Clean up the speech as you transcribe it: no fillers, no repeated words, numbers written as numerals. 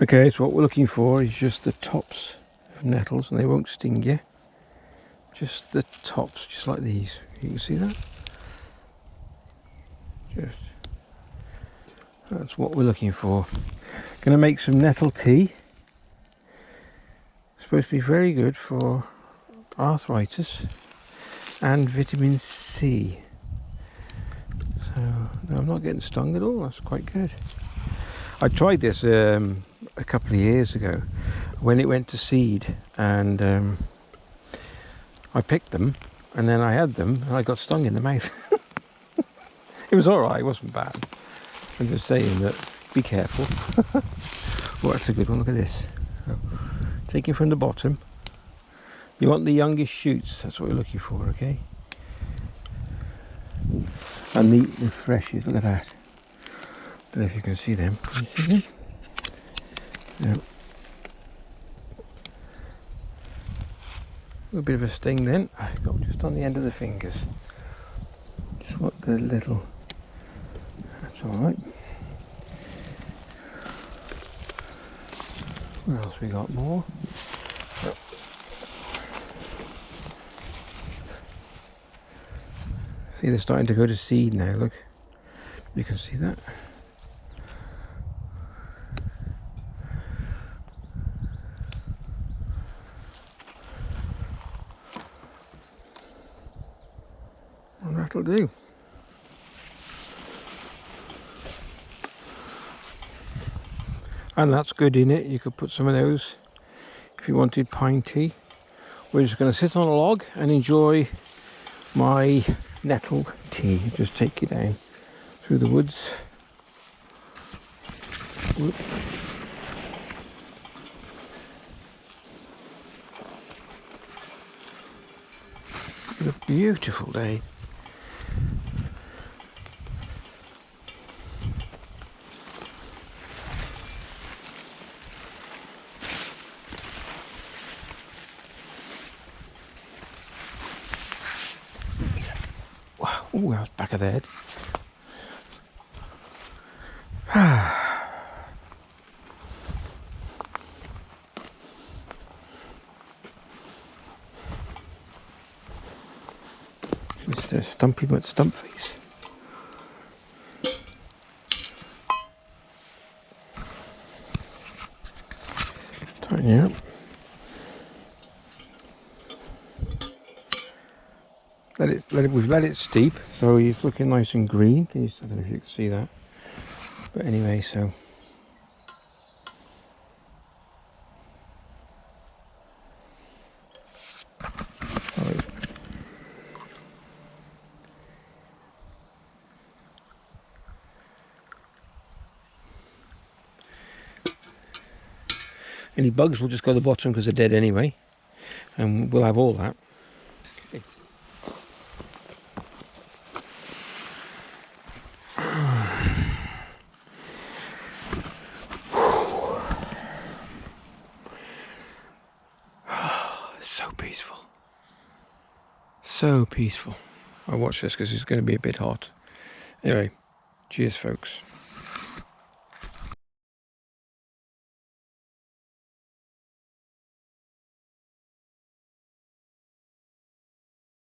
Okay, so what we're looking for is just the tops of nettles, and they won't sting you. Just the tops, just like these. You can see that? Just, that's what we're looking for. Gonna make some nettle tea. Supposed to be very good for arthritis and vitamin C. So, no, I'm not getting stung at all. That's quite good. I tried this a couple of years ago when it went to seed, and I picked them, and then I had them, and I got stung in the mouth. It was alright, it wasn't bad. I'm just saying that, be careful. Well, that's a good one, look at this. So, taking from the bottom. You want the youngest shoots, that's what we're looking for, okay? And the freshes, look at that. Don't know if you can see them. Can you see them? Yeah. A bit of a sting then. I got just on the end of the fingers. Just what the little. That's alright. Where else we got more? Oh. See, they're starting to go to seed now, look. You can see that. And that'll do. And that's good in it. You could put some of those if you wanted pine tea. We're just going to sit on a log and enjoy my nettle tea. Just take you down through the woods. Whoop. It's a beautiful day. Wow, ooh, that was back of the head. Mr. Stumpy but Stumpface. Tighten you up. We've let it steep, so he's looking nice and green. I don't know if you can see that. But anyway, so. Sorry. Any bugs will just go to the bottom because they're dead anyway. And we'll have all that. So peaceful. So peaceful. I'll watch this because it's going to be a bit hot. Anyway, cheers folks.